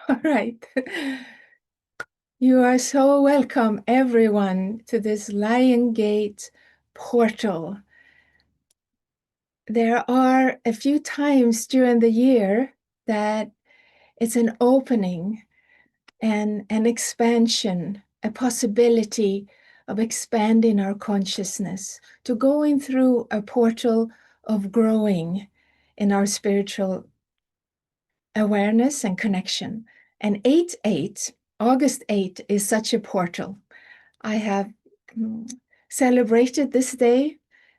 All right. You are so welcome, everyone, to this Lion Gate portal. There are a few times during the year that it's an opening and an expansion, a possibility of expanding our consciousness, to going through a portal of growing in our spiritual awareness and connection. And 8/8, August 8, is such a portal. I have celebrated this day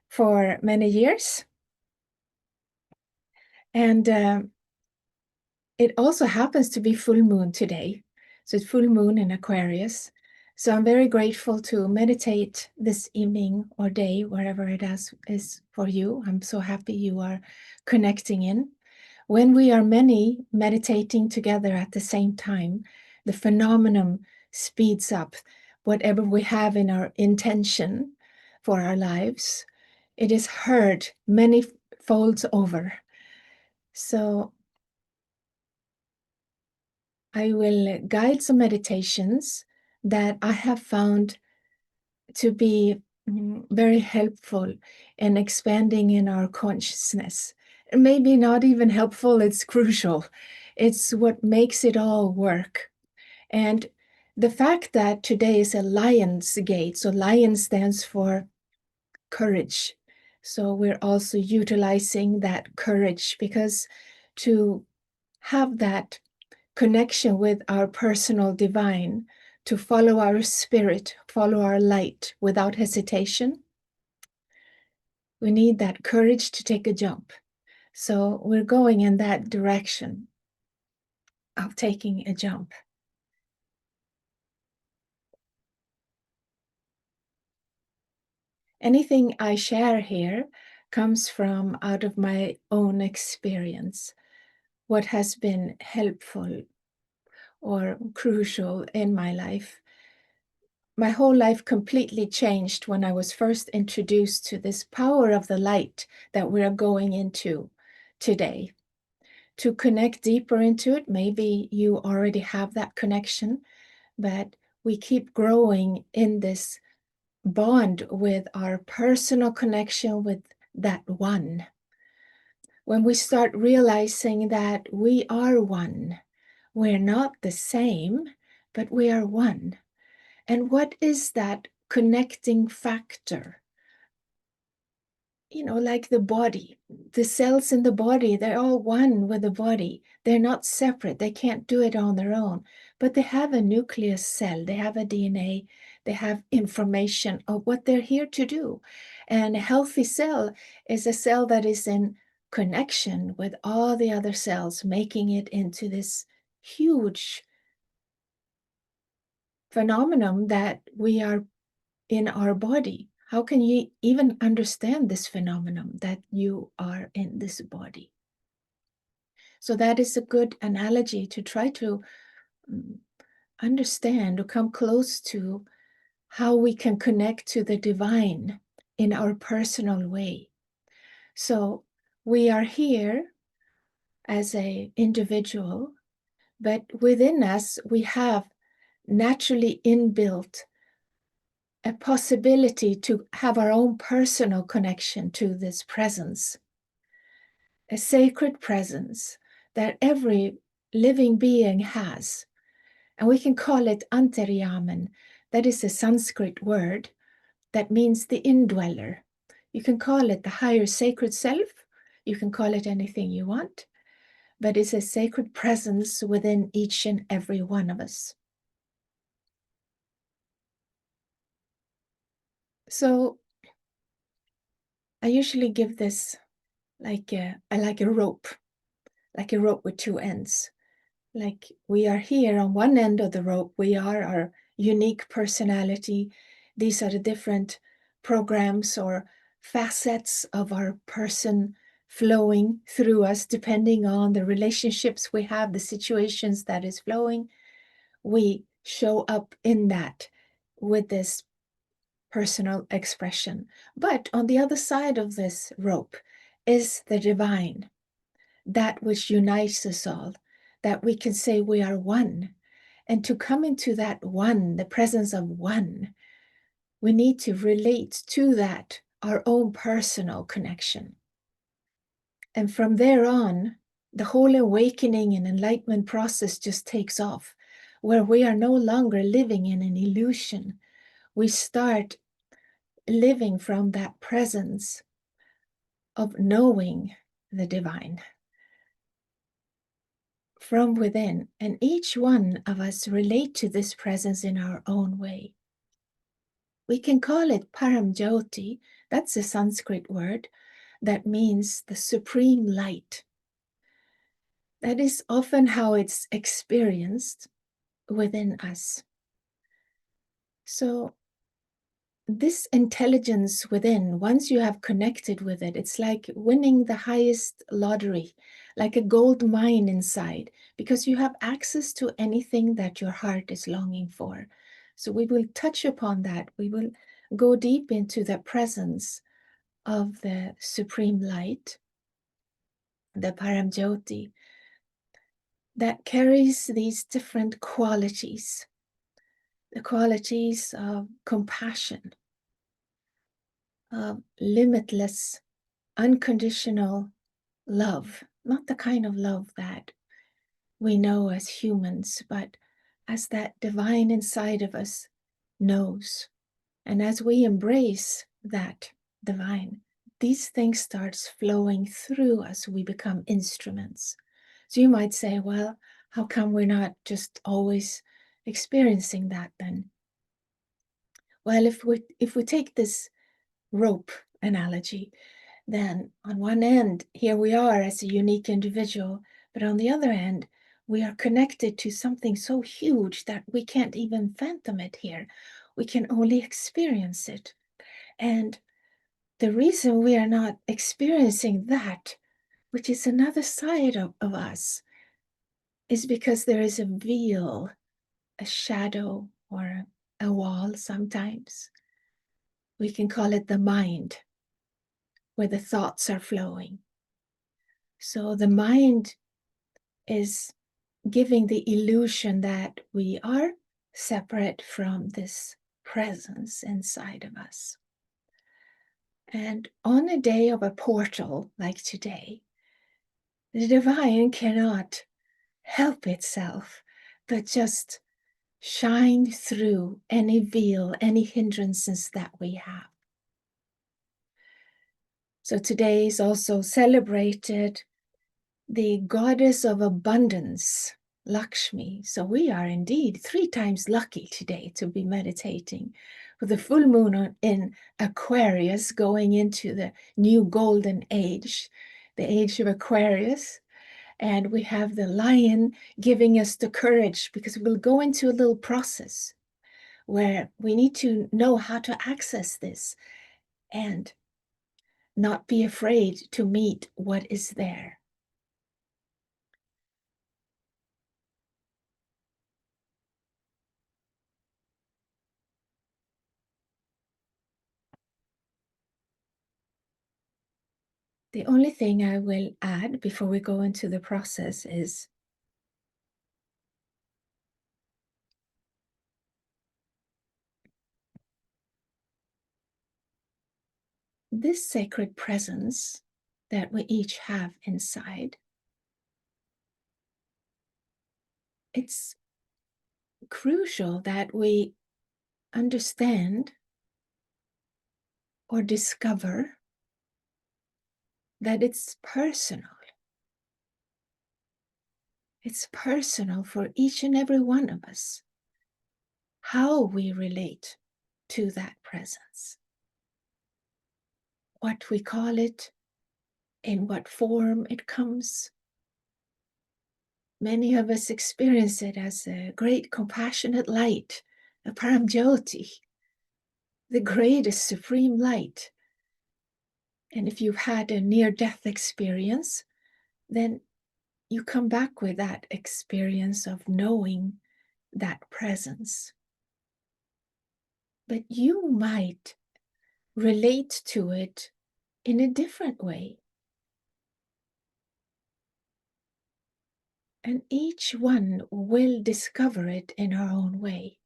for many years. And it also happens to be full moon today. So it's full moon in Aquarius. So I'm very grateful to meditate this evening or day, wherever it is for you. I'm so happy you are connecting in. When we are many meditating together at the same time, the phenomenon speeds up. Whatever we have in our intention for our lives, it is heard many folds over. So I will guide some meditations that I have found to be very helpful in expanding in our consciousness. Maybe not even helpful, it's crucial. It's what makes it all work. And the fact that today is a Lion's Gate, so lion stands for courage. So we're also utilizing that courage, because to have that connection with our personal divine, to follow our spirit, follow our light without hesitation, we need that courage to take a jump. So we're going in that direction of taking a jump. Anything I share here comes from out of my own experience, what has been helpful or crucial in my life. My whole life completely changed when I was first introduced to this power of the light that we're going into today. To connect deeper into it, maybe you already have that connection, but we keep growing in this bond with our personal connection with that one. When we start realizing that we are one, we're not the same, but we are one. And what is that connecting factor? You know, like the body, the cells in the body, they're all one with the body. They're not separate. They can't do it on their own, but they have a nucleus cell, they have a DNA, they have information of what they're here to do. And a healthy cell is a cell that is in connection with all the other cells, making it into this huge phenomenon that we are in our body. How can you even understand this phenomenon that you are in this body? So that is a good analogy to try to understand or come close to how we can connect to the divine in our personal way. So we are here as an individual, but within us we have naturally inbuilt a possibility to have our own personal connection to this presence, a sacred presence that every living being has. And we can call it Antaryamin. That is a Sanskrit word that means the indweller. You can call it the higher sacred self. You can call it anything you want, but it's a sacred presence within each and every one of us. So I usually give this like a rope, like a rope with two ends. Like we are here on one end of the rope, we are our unique personality. These are the different programs or facets of our person flowing through us, depending on the relationships we have, the situations that is flowing. We show up in that with this personal expression. But on the other side of this rope is the divine, that which unites us all, that we can say we are one. And to come into that one, the presence of one, we need to relate to that our own personal connection. And from there on, the whole awakening and enlightenment process just takes off, where we are no longer living in an illusion. We start living from that presence of knowing the divine from within. And each one of us relate to this presence in our own way. We can call it Param Jyoti. That's a Sanskrit word that means the supreme light. That is often how it's experienced within us. So this intelligence within, once you have connected with it, it's like winning the highest lottery, like a gold mine inside, because you have access to anything that your heart is longing for. So we will touch upon that. We will go deep into the presence of the supreme light, the Param Jyoti, that carries these different qualities, the qualities of compassion, of limitless, unconditional love, not the kind of love that we know as humans, but as that divine inside of us knows. And as we embrace that divine, these things starts flowing through us. We become instruments. So you might say, well, how come we're not just always experiencing that then? Well, if we take this rope analogy, then on one end, here we are as a unique individual, but on the other end, we are connected to something so huge that we can't even fathom it here. We can only experience it. And the reason we are not experiencing that, which is another side of us, is because there is a veil, a shadow, or a wall sometimes. We can call it the mind, where the thoughts are flowing. So the mind is giving the illusion that we are separate from this presence inside of us. And on a day of a portal like today, the divine cannot help itself but just shine through any veil, any hindrances that we have. So today is also celebrated the goddess of abundance, Lakshmi. So we are indeed 3 times lucky today to be meditating with the full moon in Aquarius going into the new golden age, the age of Aquarius. And we have the lion giving us the courage, because we'll go into a little process where we need to know how to access this and not be afraid to meet what is there. The only thing I will add before we go into the process is this sacred presence that we each have inside. It's crucial that we understand or discover that it's personal. It's personal for each and every one of us, how we relate to that presence, what we call it, in what form it comes. Many of us experience it as a great compassionate light, a Param Jyoti, the greatest supreme light. And if you've had a near-death experience, then you come back with that experience of knowing that presence. But you might relate to it in a different way. And each one will discover it in our own way.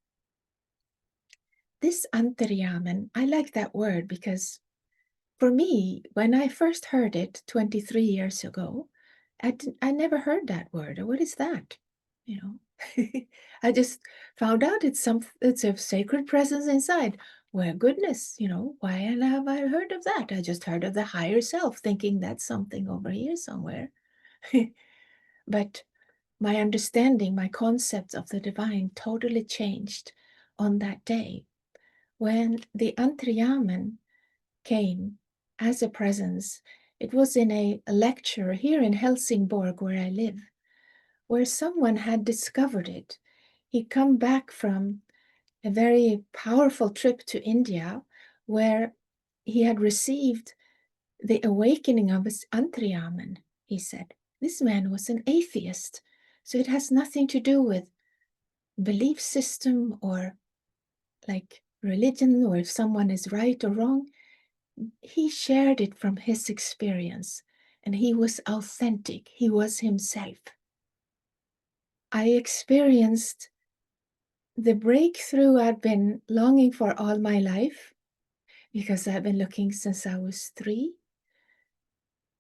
This Antaryamin, I like that word because for me, when I first heard it 23 years ago, I never heard that word. What is that? You know, I just found out it's a sacred presence inside. Well, goodness, why have I heard of that? I just heard of the higher self, thinking that's something over here somewhere. But my understanding, my concepts of the divine totally changed on that day when the Antaryamin came as a presence. It was in a lecture here in Helsingborg, where I live, where someone had discovered it. He'd come back from a very powerful trip to India, where he had received the awakening of his Antaryamin, he said. This man was an atheist, so it has nothing to do with belief system or like religion or if someone is right or wrong. He shared it from his experience, and he was authentic. He was himself. I experienced the breakthrough I'd been longing for all my life, because I've been looking since I was 3,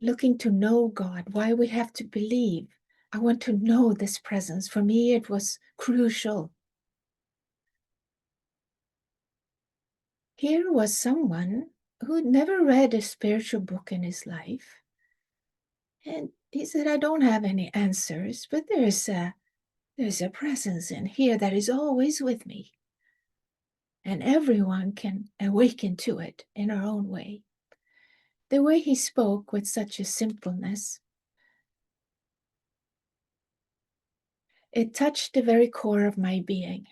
looking to know God, why we have to believe. I want to know this presence. For me, it was crucial. Here was someone who'd never read a spiritual book in his life. And he said, I don't have any answers, but there's a presence in here that is always with me. And everyone can awaken to it in our own way. The way he spoke with such a simpleness, it touched the very core of my being.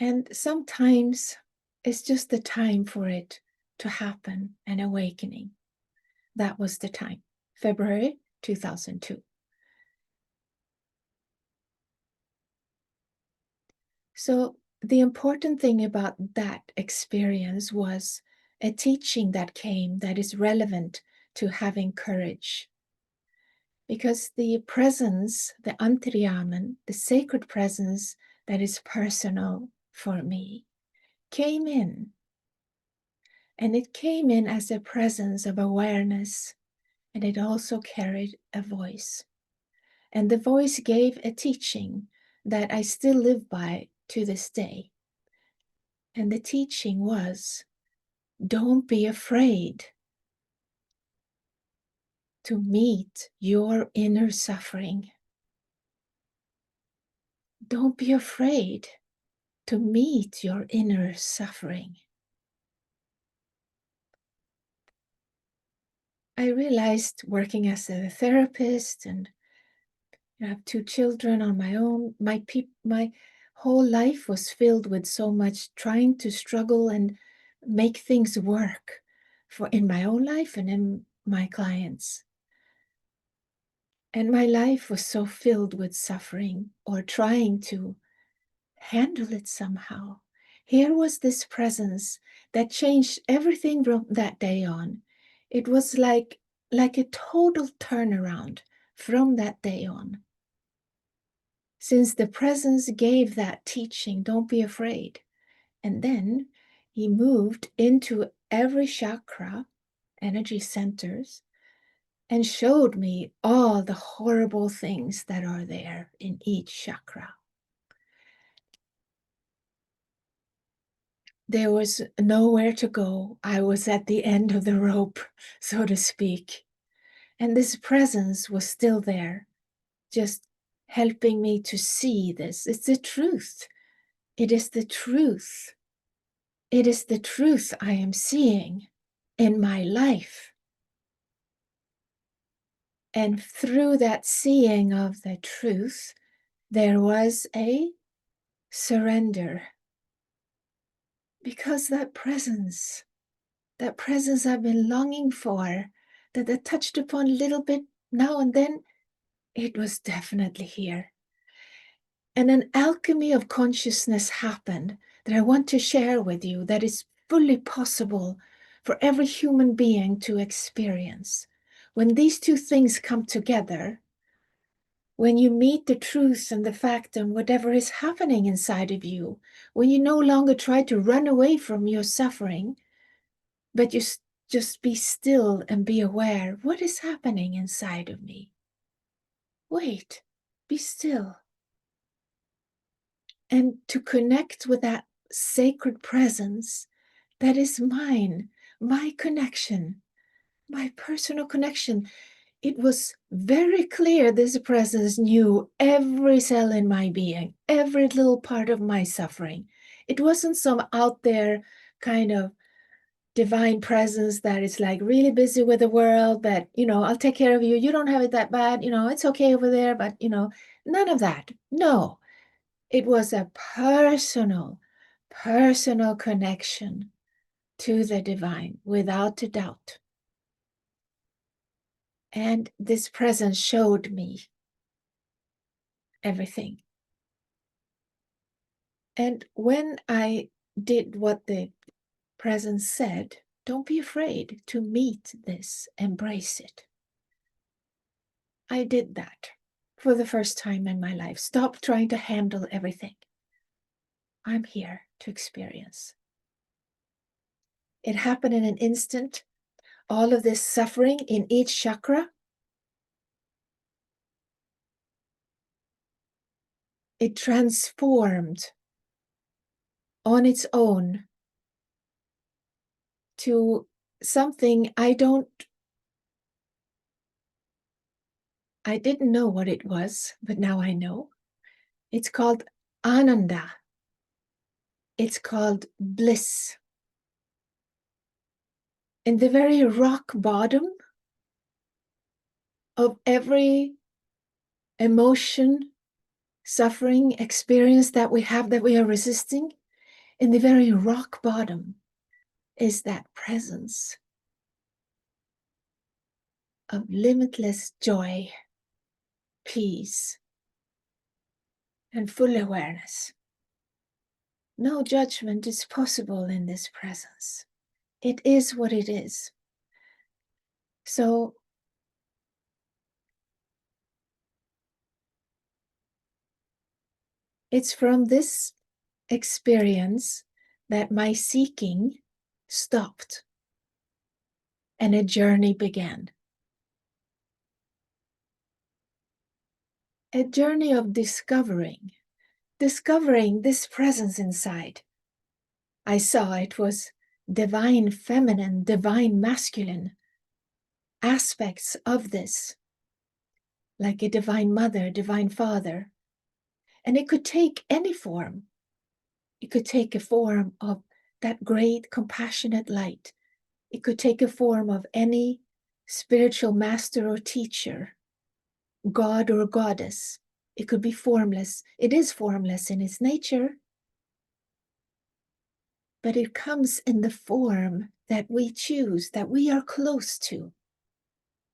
And sometimes it's just the time for it to happen, an awakening. That was the time, February 2002. So the important thing about that experience was a teaching that came that is relevant to having courage. Because the presence, the Antaryamin, the sacred presence that is personal for me, came in. And it came in as a presence of awareness, and it also carried a voice. And the voice gave a teaching that I still live by to this day. And the teaching was, don't be afraid to meet your inner suffering. Don't be afraid to meet your inner suffering. I realized, working as a therapist, and I have 2 children on my own, my whole life was filled with so much trying to struggle and make things work in my own life and in my clients. And my life was so filled with suffering or trying to handle it somehow. Here was this presence that changed everything from that day on. It was like a total turnaround from that day on. Since the presence gave that teaching, don't be afraid. And then he moved into every chakra, energy centers, and showed me all the horrible things that are there in each chakra. There was nowhere to go. I was at the end of the rope, so to speak. And this presence was still there, just helping me to see this. It's the truth. It is the truth. It is the truth I am seeing in my life. And through that seeing of the truth, there was a surrender. Because that presence I've been longing for, that I touched upon a little bit now and then, it was definitely here. And an alchemy of consciousness happened that I want to share with you, that is fully possible for every human being to experience. When these two things come together, when you meet the truth and the fact and whatever is happening inside of you, when you no longer try to run away from your suffering, but you just be still and be aware, what is happening inside of me? Wait, be still. And to connect with that sacred presence that is mine, my connection, my personal connection. It was very clear this presence knew every cell in my being, every little part of my suffering. It wasn't some out there kind of divine presence that is like really busy with the world, that, I'll take care of you. You don't have it that bad. It's okay over there, but, none of that. No, it was a personal connection to the divine without a doubt. And this presence showed me everything. And when I did what the presence said, don't be afraid to meet this, embrace it. I did that for the first time in my life. Stop trying to handle everything. I'm here to experience. It happened in an instant. All of this suffering in each chakra, it transformed on its own to something I didn't know what it was, but now I know. It's called Ananda. It's called bliss. In the very rock bottom of every emotion, suffering, experience that we have that we are resisting, in the very rock bottom is that presence of limitless joy, peace, and full awareness. No judgment is possible in this presence. It is what it is. So it's from this experience that my seeking stopped and a journey began. A journey of discovering this presence inside. I saw it was divine feminine, divine masculine aspects of this, like a divine mother, divine father. And it could take any form. It could take a form of that great compassionate light. It could take a form of any spiritual master or teacher, god or goddess. It could be formless. It is formless in its nature, but it comes in the form that we choose, that we are close to,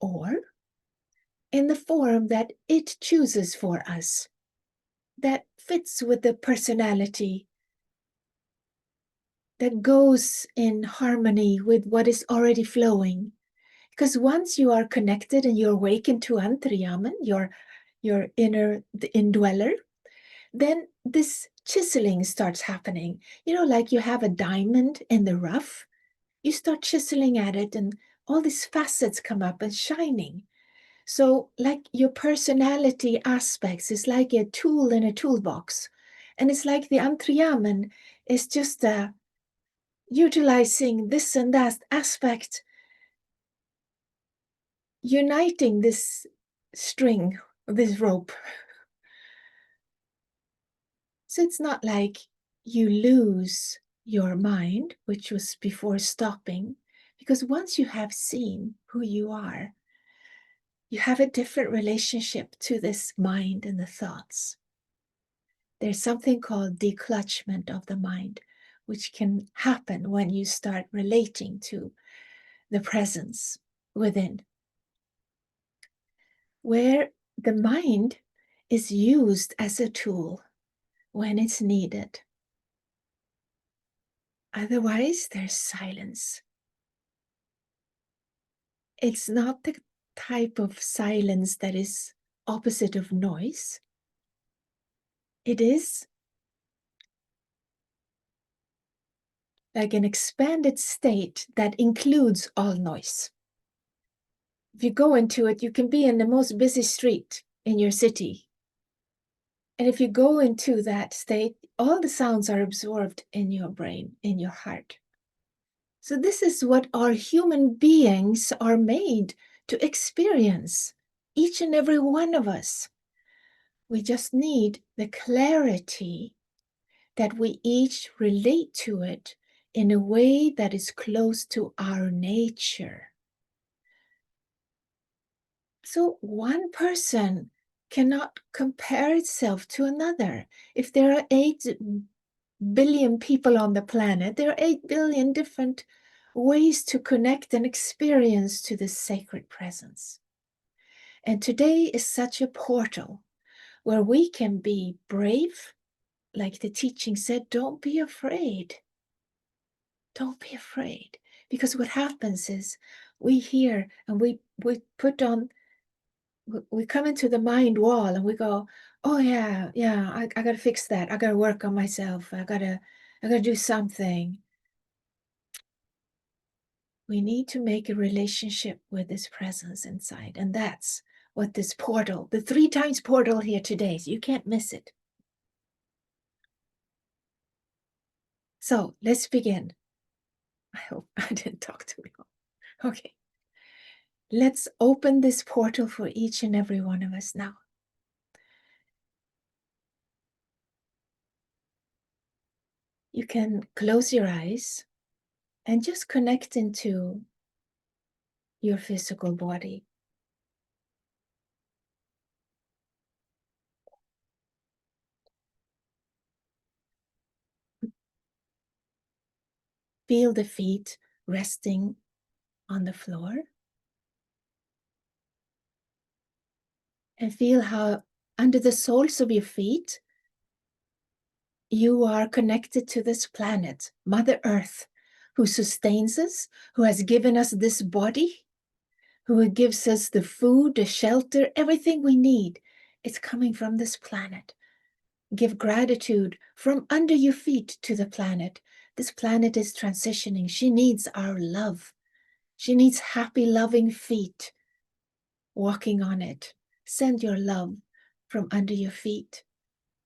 or in the form that it chooses for us, that fits with the personality, that goes in harmony with what is already flowing. Because once you are connected and you're awakened to Antaryamin, your inner the indweller, then this chiseling starts happening. Like you have a diamond in the rough, you start chiseling at it and all these facets come up and shining. So like your personality aspects is like a tool in a toolbox. And it's like the Antaryamin is just utilizing this and that aspect, uniting this string, this rope. So it's not like you lose your mind, which was before stopping, because once you have seen who you are, you have a different relationship to this mind and the thoughts. There's something called declutchment of the mind, which can happen when you start relating to the presence within, where the mind is used as a tool when it's needed. Otherwise, there's silence. It's not type of silence that is opposite of noise. It is like an expanded state that includes all noise. If you go into it, you can be in the most busy street in your city. And if you go into that state, all the sounds are absorbed in your brain, in your heart. So this is what our human beings are made to experience, each and every one of us. We just need the clarity that we each relate to it in a way that is close to our nature. So one person cannot compare itself to another. If there are 8 billion people on the planet, there are 8 billion different ways to connect and experience to this sacred presence. And today is such a portal where we can be brave. Like the teaching said, don't be afraid. Don't be afraid. Because what happens is we hear and we put on, we come into the mind wall and we go, oh yeah, I got to fix that. I got to work on myself. I got to do something. We need to make a relationship with this presence inside. And that's what this portal, the 3 times portal here today, so you can't miss it. So let's begin. I hope I didn't talk too long. Okay. Let's open this portal for each and every one of us now. You can close your eyes and just connect into your physical body. Feel the feet resting on the floor. And feel how under the soles of your feet, you are connected to this planet, Mother Earth, who sustains us, who has given us this body, who gives us the food, the shelter, everything we need. It's coming from this planet. Give gratitude from under your feet to the planet. This planet is transitioning. She needs our love. She needs happy, loving feet walking on it. Send your love from under your feet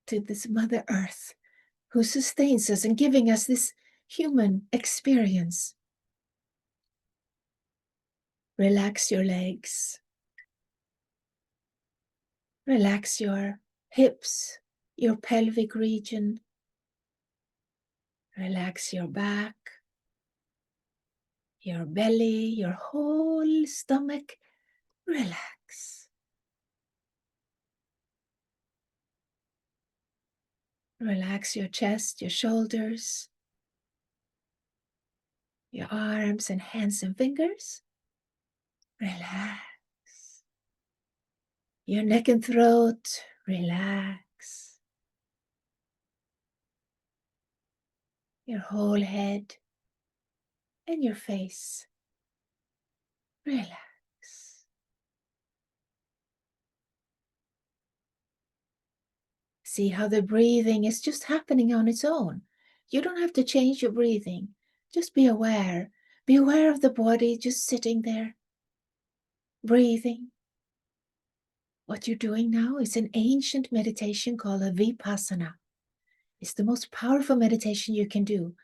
to this Mother Earth who sustains us and giving us this human experience. Relax your legs. Relax your hips, your pelvic region. Relax your back, your belly, your whole stomach. Relax. Relax your chest, your shoulders, your arms and hands and fingers. Relax. Your neck and throat. Relax. Your whole head and your face. Relax. See how the breathing is just happening on its own. You don't have to change your breathing. Just be aware. Be aware of the body just sitting there, breathing. What you're doing now is an ancient meditation called a vipassana. It's the most powerful meditation you can do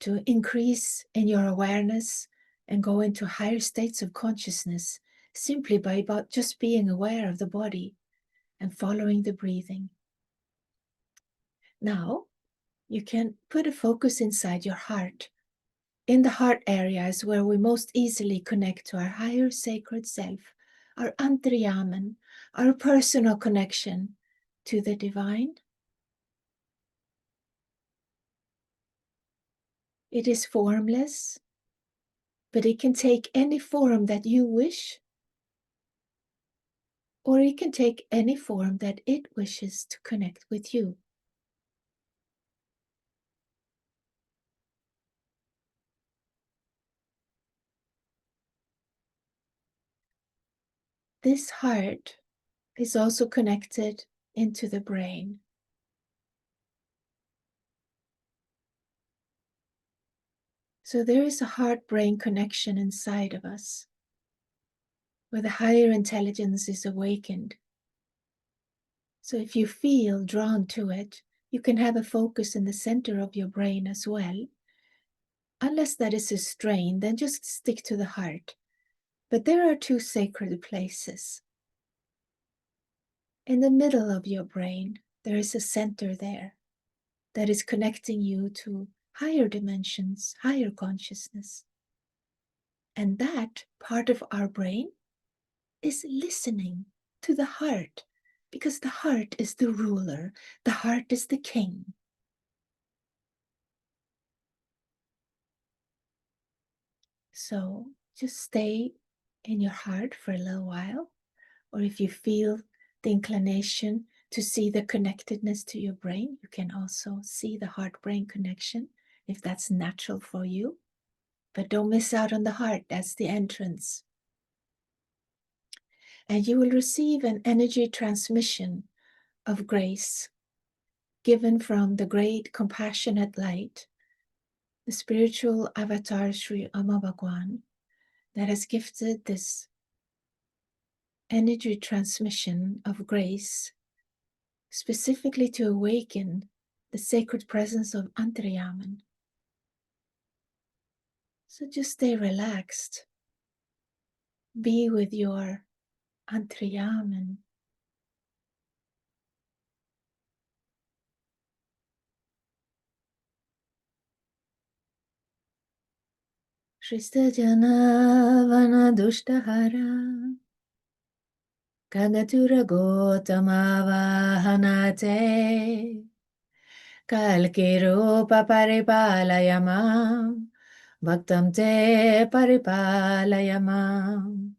to increase in your awareness and go into higher states of consciousness simply by about just being aware of the body and following the breathing. Now, you can put a focus inside your heart. In the heart area is where we most easily connect to our higher sacred self, our Antaryamin, our personal connection to the divine. It is formless, but it can take any form that you wish, or it can take any form that it wishes to connect with you. This heart is also connected into the brain. So there is a heart-brain connection inside of us, where the higher intelligence is awakened. So if you feel drawn to it, you can have a focus in the center of your brain as well. Unless that is a strain, then just stick to the heart. But there are two sacred places. In the middle of your brain, there is a center there that is connecting you to higher dimensions, higher consciousness. And that part of our brain is listening to the heart, because the heart is the ruler, the heart is the king. So just stay in your heart for a little while, or if you feel the inclination to see the connectedness to your brain, you can also see the heart-brain connection if that's natural for you. But don't miss out on the heart, that's the entrance. And you will receive an energy transmission of grace given from the great compassionate light, the spiritual avatar Sri Amma Bhagwan, that has gifted this energy transmission of grace specifically to awaken the sacred presence of Antaryamin. So just stay relaxed. Be with your Antaryamin. Shrista Jana Vana Dushtahara Kagatura Gotama Vahanate Kalkirupa Paripalayamam Bhaktam Te Paripalayamam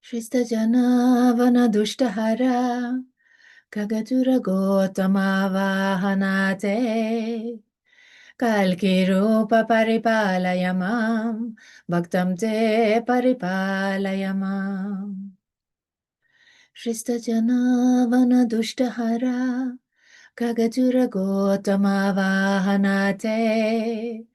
Shrista Jana Vana Dushtahara Kagatura Gotama Vahanate Kalkirupa Paripalayamam Bhaktam Te Paripalayamam Shrista Jana Vana Dushtahara Kagatura Gotama Vahanate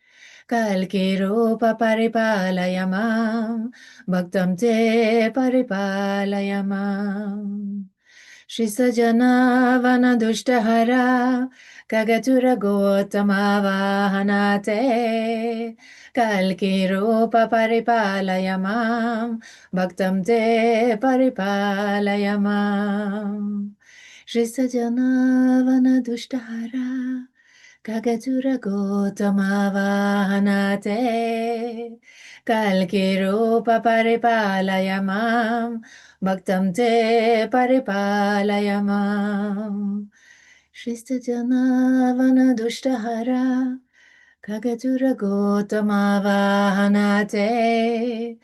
Kalkirupa Paripalayamam Bhaktam Te Paripalayamam Shrista Jana Vana Dushtahara Kagatura Gotama Vahanate Kalkirupa Paripalayamam Bhaktam Te Paripalayamam Shrista Jana Vana Dushtahara Kagatura Gotama Vahanate Kalkirupa Paripalayamam Bhaktam Te Paripalayamam Shrista Jana Vana Dushtahara Kagatura Gotama Vahanate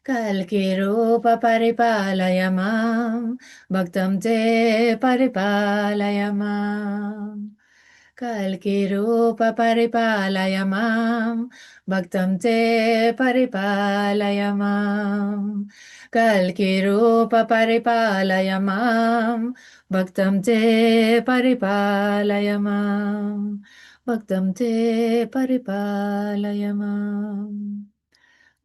Kalkirupa Paripalayamam Bhaktam Te Paripalayamam Kalkirupa Paripalayamam Bhaktam Te Paripalayamam Kalkirupa Paripalayamam Bhaktam Te Paripalayamam Bhaktam Te Paripalayamam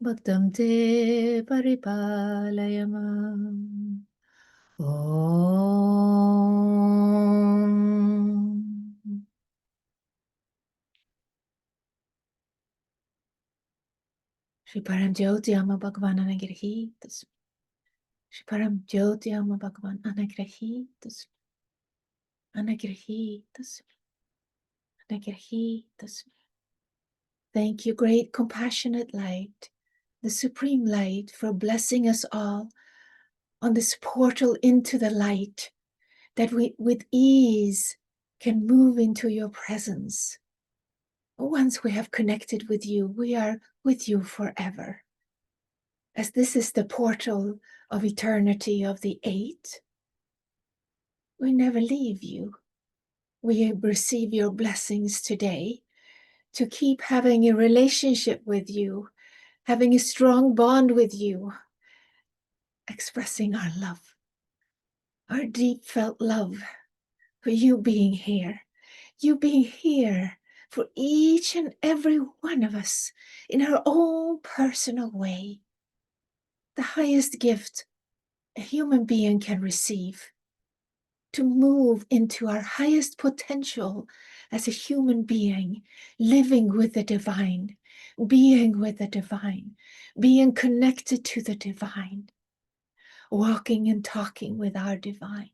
Bhaktam Te Paripalayamam Om Shri Param Jyoti Amma Bhagavan Anagrahitas Shri Param Jyoti Amma Bhagavan Anagrahitas Anagrahitas Anagrahitas. Thank you, great compassionate light, the supreme light, for blessing us all on this portal into the light, that we with ease can move into your presence. Once we have connected with you, we are with you forever. As this is the portal of eternity of the eight, we never leave you. We receive your blessings today to keep having a relationship with you, having a strong bond with you, expressing our love, our deep felt love for you being here. You being here for each and every one of us in our own personal way. The highest gift a human being can receive, to move into our highest potential as a human being, living with the divine, being with the divine, being connected to the divine, walking and talking with our divine.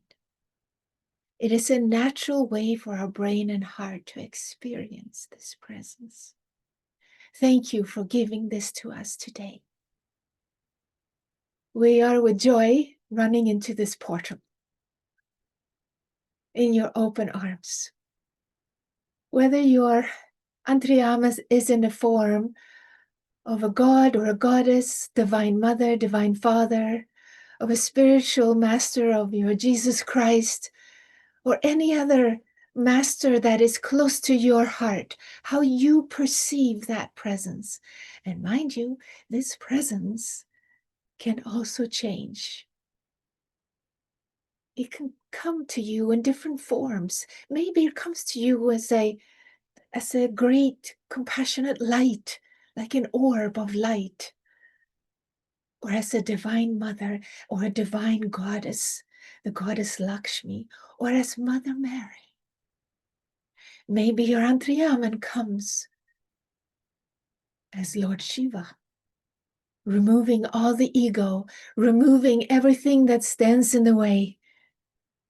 It is a natural way for our brain and heart to experience this presence. Thank you for giving this to us today. We are with joy running into this portal in your open arms. Whether your Antaryamin is in the form of a god or a goddess, divine mother, divine father, of a spiritual master of your Jesus Christ, or any other master that is close to your heart, how you perceive that presence. And mind you, this presence can also change. It can come to you in different forms. Maybe it comes to you as a great compassionate light, like an orb of light, or as a divine mother or a divine goddess, the goddess Lakshmi, or as Mother Mary. Maybe your Antaryamin comes as Lord Shiva, removing all the ego, removing everything that stands in the way.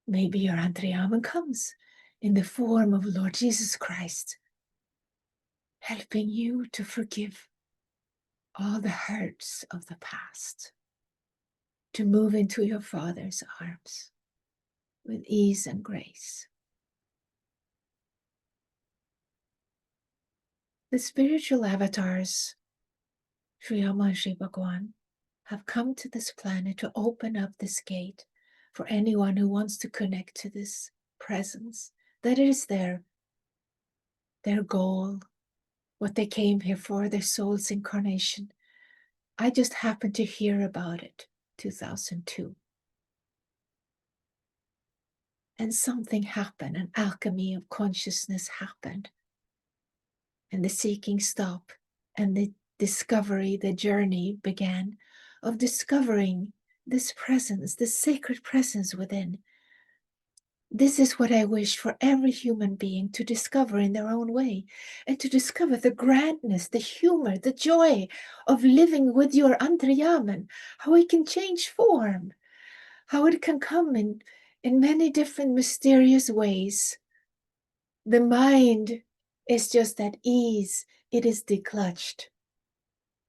Maybe your Antaryamin comes in the form of Lord Jesus Christ, helping you to forgive all the hurts of the past, to move into your Father's arms with ease and grace. The spiritual avatars, Sri Rama and Sri Bhagwan, have come to this planet to open up this gate for anyone who wants to connect to this presence. That is their goal, what they came here for, their soul's incarnation. I just happened to hear about it 2002. And something happened, an alchemy of consciousness happened. And the seeking stopped, and the discovery, the journey began of discovering this presence, this sacred presence within. This is what I wish for every human being to discover in their own way, and to discover the grandness, the humor, the joy of living with your Antaryamin, how it can change form, how it can come in many different mysterious ways. The mind is just at ease, it is declutched.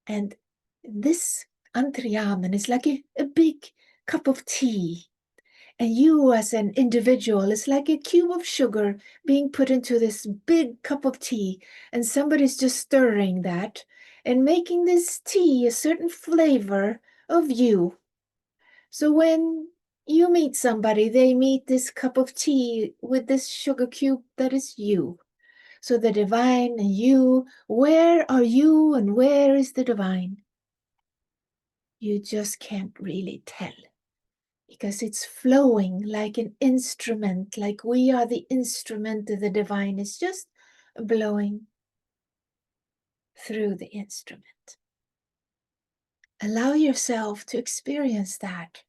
And this Antaryamin is like a big cup of tea. And you as an individual is like a cube of sugar being put into this big cup of tea. And somebody's just stirring that and making this tea a certain flavor of you. So when you meet somebody, they meet this cup of tea with this sugar cube that is you. So the divine and you, where are you and where is the divine? You just can't really tell, because it's flowing like an instrument, like we are the instrument of the divine. It's just blowing through the instrument. Allow yourself to experience that.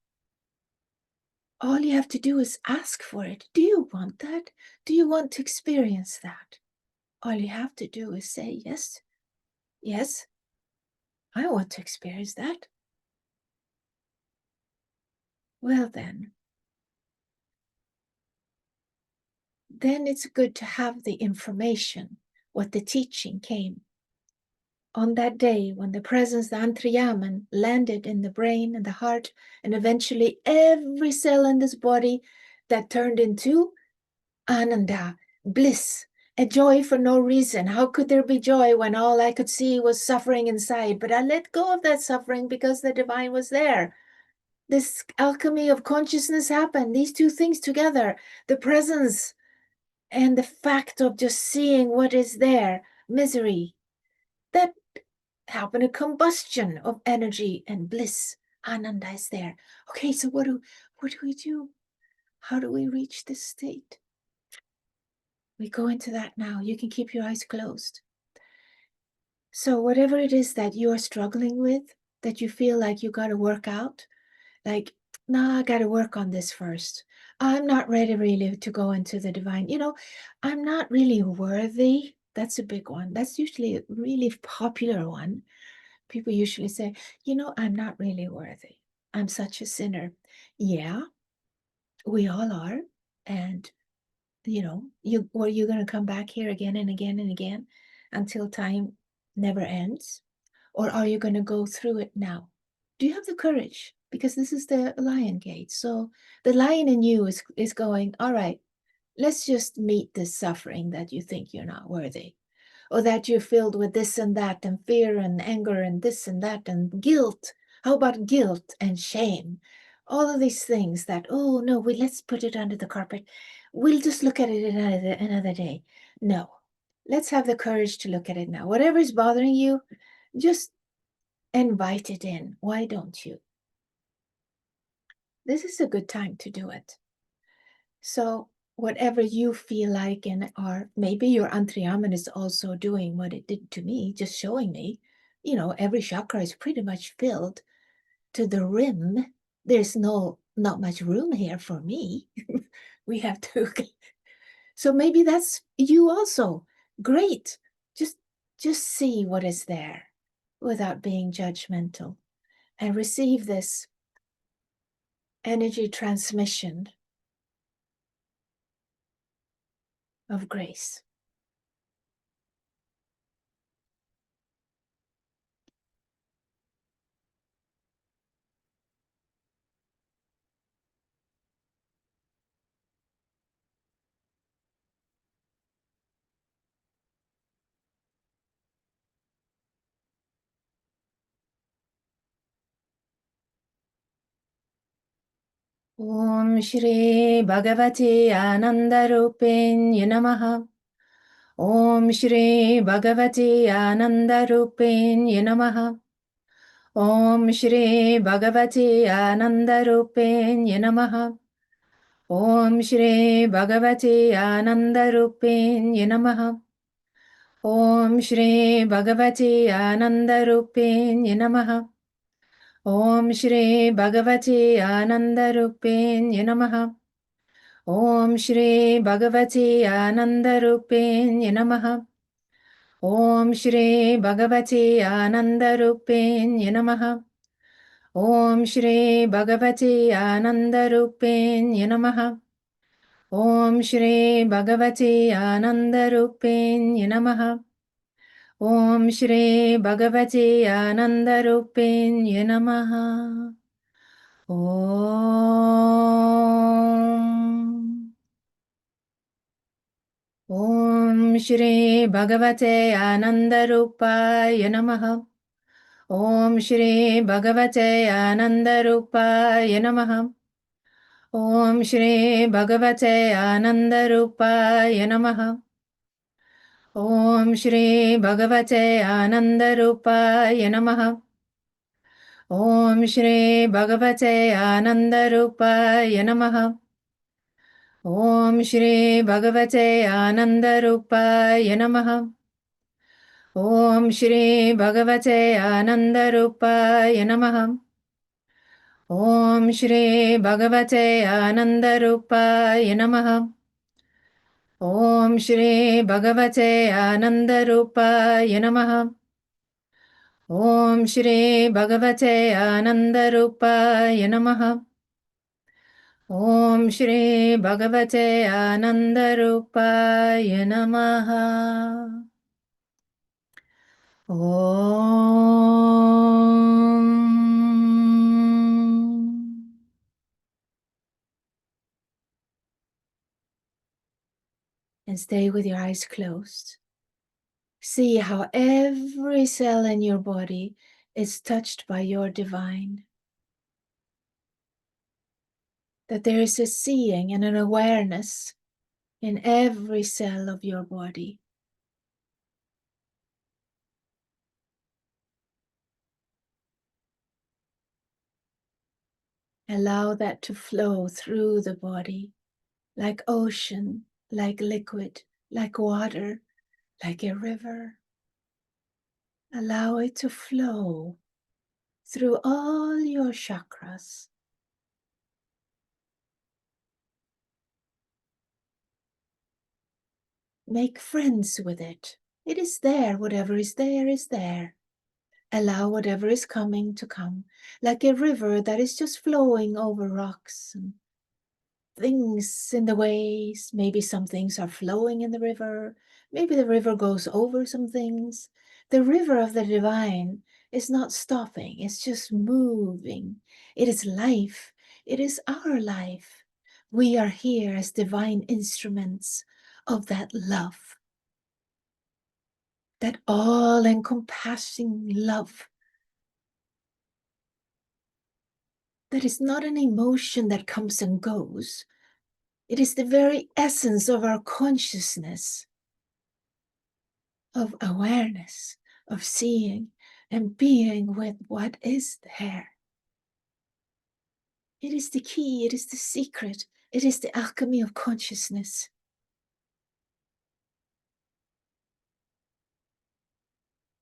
All you have to do is ask for it. Do you want that? Do you want to experience that? All you have to do is say, yes, yes, I want to experience that. Well, then it's good to have the information, what the teaching came. On that day when the presence, the Antaryamin, landed in the brain and the heart, and eventually every cell in this body, that turned into Ananda, bliss, a joy for no reason. How could there be joy when all I could see was suffering inside? But I let go of that suffering because the divine was there. This alchemy of consciousness happened, these two things together, the presence and the fact of just seeing what is there, misery, that happened, a combustion of energy and bliss Ananda is there. Okay, so what do we do? How do we reach this state? We go into that now. You can keep your eyes closed. So whatever it is that you are struggling with, that you feel like you got to work out, like, nah, I got to work on this first. I'm not ready really to go into the divine. I'm not really worthy. That's a big one. That's usually a really popular one. People usually say, I'm not really worthy. I'm such a sinner. Yeah, we all are. And, you're going to come back here again and again and again until time never ends? Or are you going to go through it now? Do you have the courage? Because this is the lion gate. So the lion in you is going, all right, let's just meet this suffering that you think you're not worthy, or that you're filled with this and that, and fear and anger and this and that, and guilt. How about guilt and shame? All of these things that, oh no, let's put it under the carpet. We'll just look at it another day. No, let's have the courage to look at it now. Whatever is bothering you, just invite it in. Why don't you? This is a good time to do it. So whatever you feel like, or maybe your Antaryamin is also doing what it did to me, just showing me, every chakra is pretty much filled to the rim. There's not much room here for me. We have to. So maybe that's you also. Great. Just see what is there without being judgmental, and receive this energy transmission of grace. Om Shri Bhagavati Anandarupinya Namaha. Om Shri Bhagavati Anandarupinya Namaha. Om Shri Bhagavati Anandarupinya Namaha. Om Shri Bhagavati Anandarupinya Namaha. Om Shri Bhagavati Anandarupinya Namaha. Om Shri Bhagavati Anandarupinya Namaha. Om Shri Bhagavati Anandarupinya Namaha. Om Shri Bhagavati Anandarupinya Namaha. Om Shri Bhagavati Anandarupinya Namaha. Om Shri Bhagavati Anandarupinya Namaha. Om Shri Bhagavati Anandarupinya Namaha. Om. Om Shri Bhagavate Anandarupaya Namaha. Om Shri Bhagavate Anandarupaya Namaha. Om Shri Bhagavate Anandarupaya Namaha. Om Shri Bhagavate Anandarupaya Namaha. Om Shri Bhagavate Anandarupaya Namaha. Om Shri Bhagavate Anandarupaya Namaha. Om Shri Bhagavate Anandarupaya Namaha. Om Shri Bhagavate Anandarupaya Namaha. Om Shri Bhagavate Anandarupaya Namaha. Om Shri Bhagavate Anandarupaya Namaha. Om Shri Bhagavate Anandarupaya Namaha. Om. And stay with your eyes closed. See how every cell in your body is touched by your divine. That there is a seeing and an awareness in every cell of your body. Allow that to flow through the body like ocean, like liquid, like water, like a river. Allow it to flow through all your chakras. Make friends with it. It is there. Whatever is there is there. Allow whatever is coming to come, like a river that is just flowing over rocks and things in the ways. Maybe some things are flowing in the river. Maybe the river goes over some things. The river of the divine is not stopping, it's just moving. It is life. It is our life. We are here as divine instruments of that love, that all encompassing love. That is not an emotion that comes and goes. It is the very essence of our consciousness, of awareness, of seeing and being with what is there. It is the key, it is the secret, it is the alchemy of consciousness.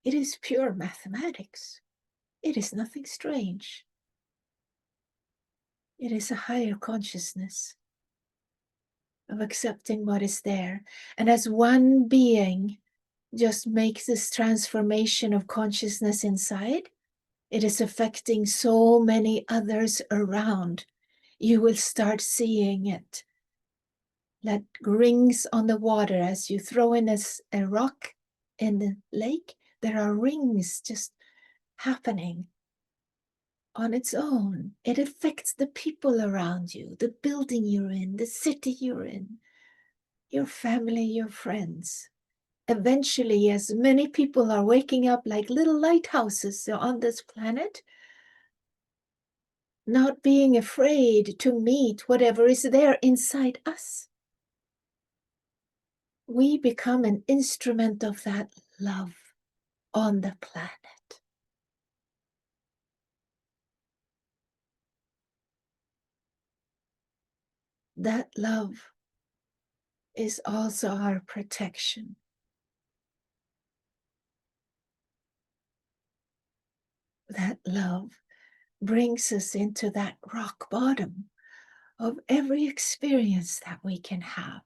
It is pure mathematics. It is nothing strange. It is a higher consciousness of accepting what is there. And as one being just makes this transformation of consciousness inside, it is affecting so many others around. You will start seeing it. Like rings on the water, as you throw in a rock in the lake, there are rings just happening on its own. It affects the people around you, the building you're in, the city you're in, your family, your friends. Eventually, as many people are waking up like little lighthouses on this planet, not being afraid to meet whatever is there inside us, we become an instrument of that love on the planet. That love is also our protection. That love brings us into that rock bottom of every experience that we can have.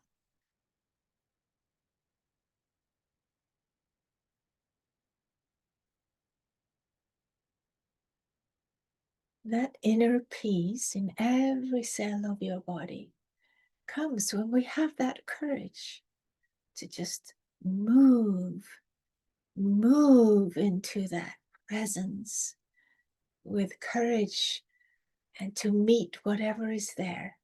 That inner peace in every cell of your body comes when we have that courage to just move into that presence with courage and to meet whatever is there.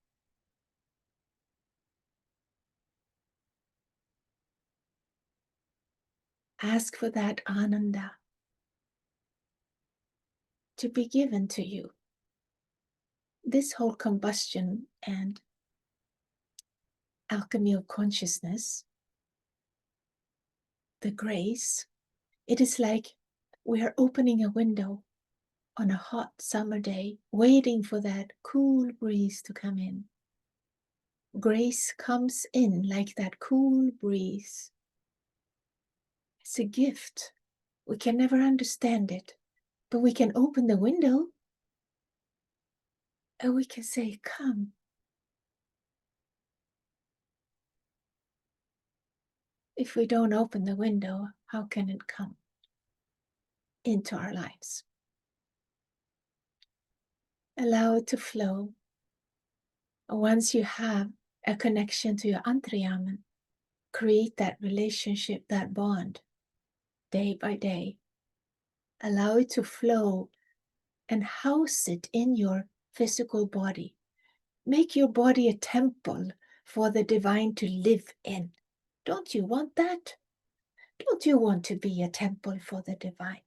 Ask for that ananda to be given to you. This whole combustion and alchemy of consciousness, the grace, it is like we are opening a window on a hot summer day, waiting for that cool breeze to come in. Grace comes in like that cool breeze. It's a gift. We can never understand it, but we can open the window and we can say, come. If we don't open the window, how can it come into our lives? Allow it to flow. Once you have a connection to your Antaryamin, create that relationship, that bond, day by day. Allow it to flow and house it in your physical body. Make your body a temple for the divine to live in. Don't you want that? Don't you want to be a temple for the divine?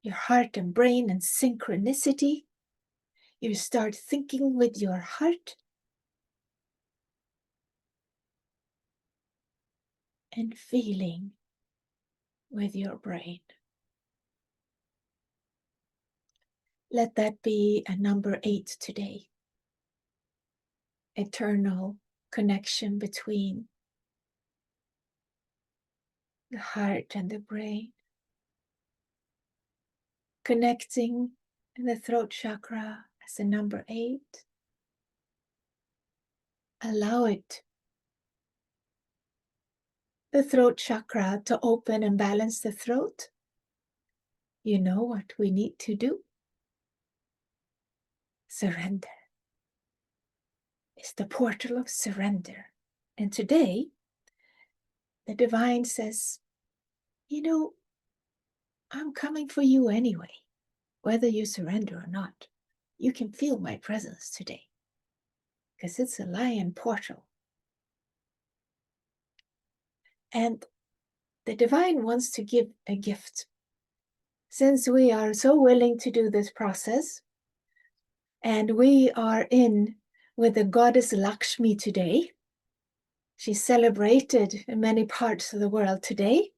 Your heart and brain and synchronicity. You start thinking with your heart and feeling with your brain. Let that be a number 8 today. Eternal connection between the heart and the brain. Connecting the throat chakra as a number 8. Allow it, the throat chakra, to open and balance the throat. You know what we need to do? Surrender. It's the portal of surrender. And today, the divine says, you know, I'm coming for you anyway, whether you surrender or not. You can feel my presence today because it's a lion portal. And the divine wants to give a gift. Since we are so willing to do this process, and we are in with the goddess Lakshmi today, she's celebrated in many parts of the world today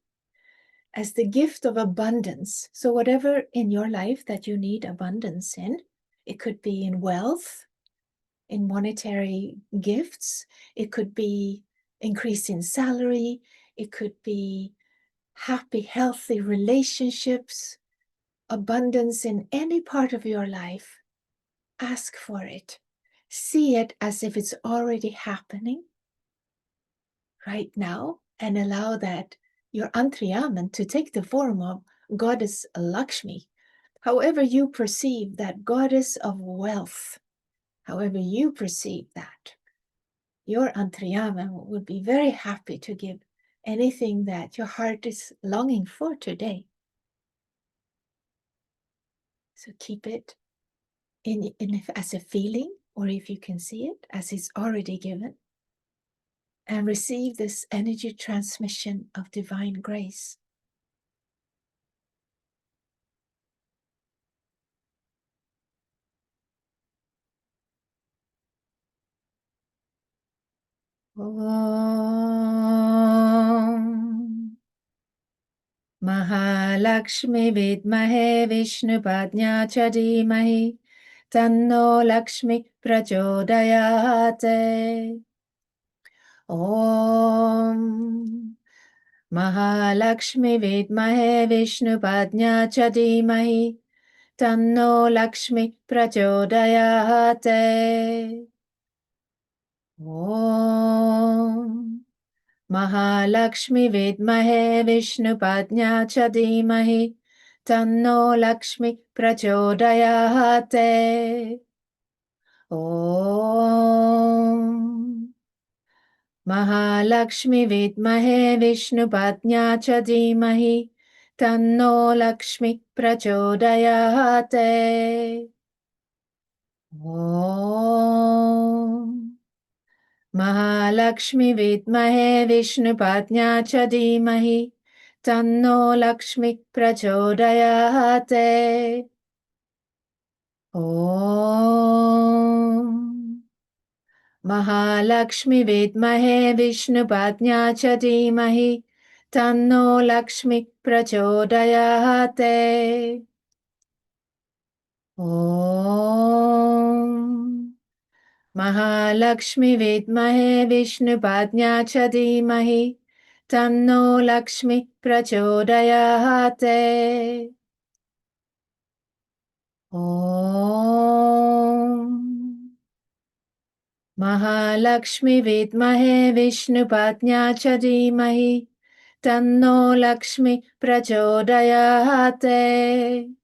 as the gift of abundance. So whatever in your life that you need abundance in, it could be in wealth, in monetary gifts, it could be increase in salary, it could be happy, healthy relationships, abundance in any part of your life. Ask for it. See it as if it's already happening right now, and allow that your Antaryamin to take the form of goddess Lakshmi. However you perceive that goddess of wealth, however you perceive that, your Antaryamin would be very happy to give anything that your heart is longing for today. So keep it as a feeling, or if you can see it as it's already given, and receive this energy transmission of divine grace. Om Mahalakshmi Vidmahe Vishnupadnya Chadimahi Tanno Lakshmi Prachodayate. Om Mahalakshmi Vidmahe Vishnupadnya Chadimahi Tanno Lakshmi Prachodayate. Om Mahalakshmi Vidmahe Vishnupadnya Chadimahi Tanno Lakshmi Prachodayate. Om Mahalakshmi Vidmahe Vishnupadnya Chadimahi Tanno Lakshmi Prachodayate. Om Mahalakshmi Vidmahe Vishnupadnya Chadimahi Tanno Lakshmi Prachodayate. Om Mahalakshmi Vidmahe Vishnupadnya Chadimahi Tanno Lakshmi Prachodayate. Om Mahalakshmi Vidmahe Vishnupadnya Chadimahi Tanno Lakshmi Prachodayate. Om Mahalakshmi Vidmahe Vishnupadnya Chadimahi Tanno Lakshmi Prachodayate.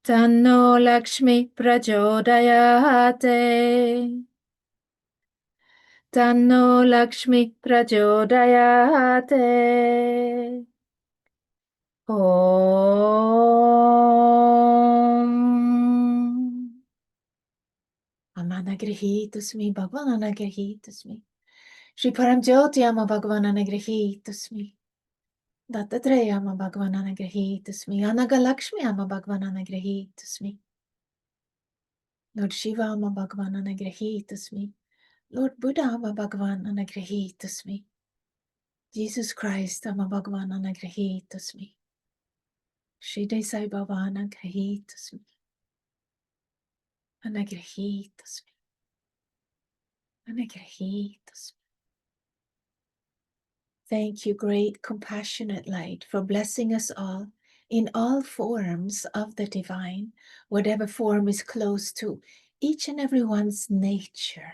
Tanno Lakshmi Prachodayate. Tanno Lakshmi Prachodayate. Om Amanagrihitusmi Bhagavan Anagrihitusmi Shri Paramjyoti Ama Bhagavan Anagrihitusmi Dattatreya Ama Bhagavan Anagrihitusmi Anagalakshmi Ama Bhagavan Anagrihitusmi Lord Shiva Ama Bhagavan Anagrihitusmi Lord Buddha Ama Bhagavan Anagrihitusmi. Jesus Christ Ama Bhagavan Anagrihitusmi. Shri Sai Baba Anagrahitasmi. Anagrahitasmi. Anagrahitasmi. Thank you, great compassionate light, for blessing us all in all forms of the divine, whatever form is close to each and everyone's nature.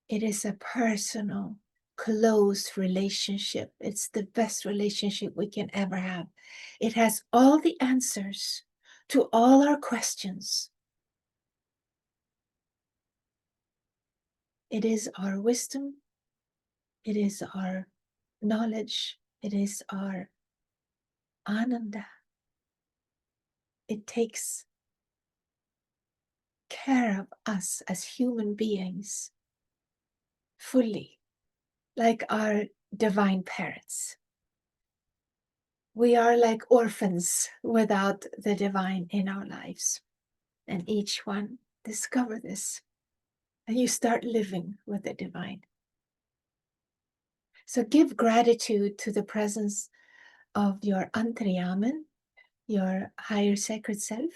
It is a personal, close relationship. It's the best relationship we can ever have. It has all the answers to all our questions. It is our wisdom. It is our knowledge. It is our ananda. It takes care of us as human beings fully, like our divine parents. We are like orphans without the divine in our lives. And each one discover this. And you start living with the divine. So give gratitude to the presence of your Antaryamin, your higher sacred self.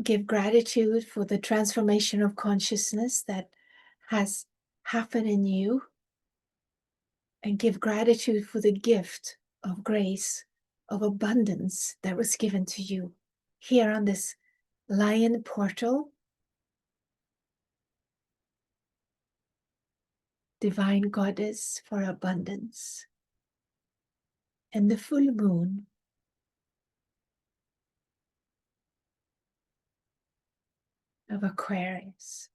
Give gratitude for the transformation of consciousness that has happened in you. And give gratitude for the gift of grace, of abundance that was given to you here on this lion portal. Divine goddess for abundance. And the full moon of Aquarius.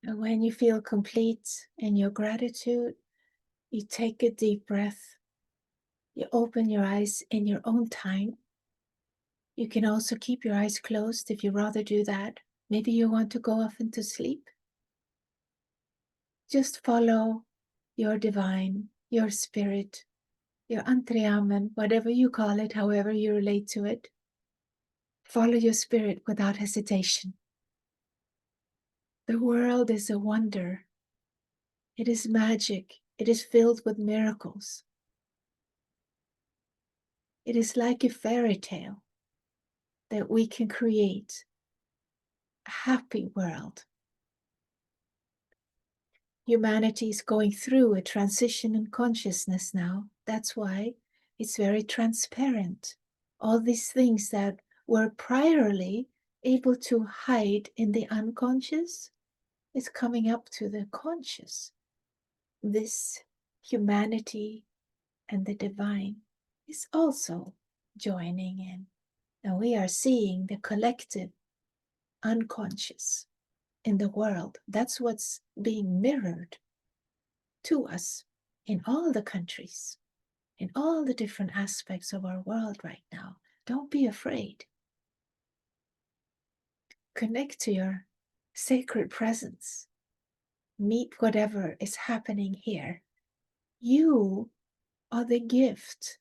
And when you feel complete in your gratitude, you take a deep breath. You open your eyes in your own time. You can also keep your eyes closed if you rather do that. Maybe you want to go off into sleep. Just follow your divine, your spirit, your Antaryamin, whatever you call it, however you relate to it. Follow your spirit without hesitation. The world is a wonder. It is magic. It is filled with miracles. It is like a fairy tale that we can create a happy world. Humanity is going through a transition in consciousness now. That's why it's very transparent. All these things that were priorly able to hide in the unconscious is coming up to the conscious. This humanity and the divine is also joining in. And we are seeing the collective unconscious in the world. That's what's being mirrored to us in all the countries, in all the different aspects of our world right now. Don't be afraid. Connect to your sacred presence. Meet whatever is happening here. You are the gift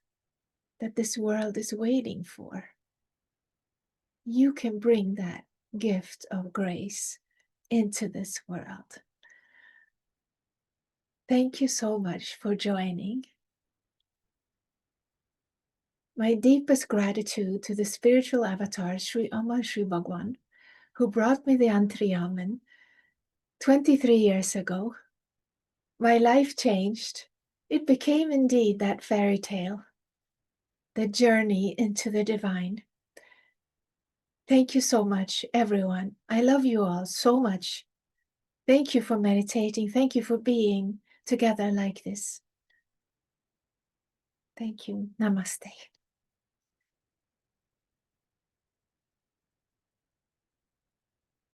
that this world is waiting for. You can bring that gift of grace into this world. Thank you so much for joining. My deepest gratitude to the spiritual avatar, Sri Amma Sri Bhagwan, who brought me the Antaryamin 23 years ago. My life changed. It became indeed that fairy tale, the journey into the divine. Thank you so much, everyone. I love you all so much. Thank you for meditating. Thank you for being together like this. Thank you. Namaste.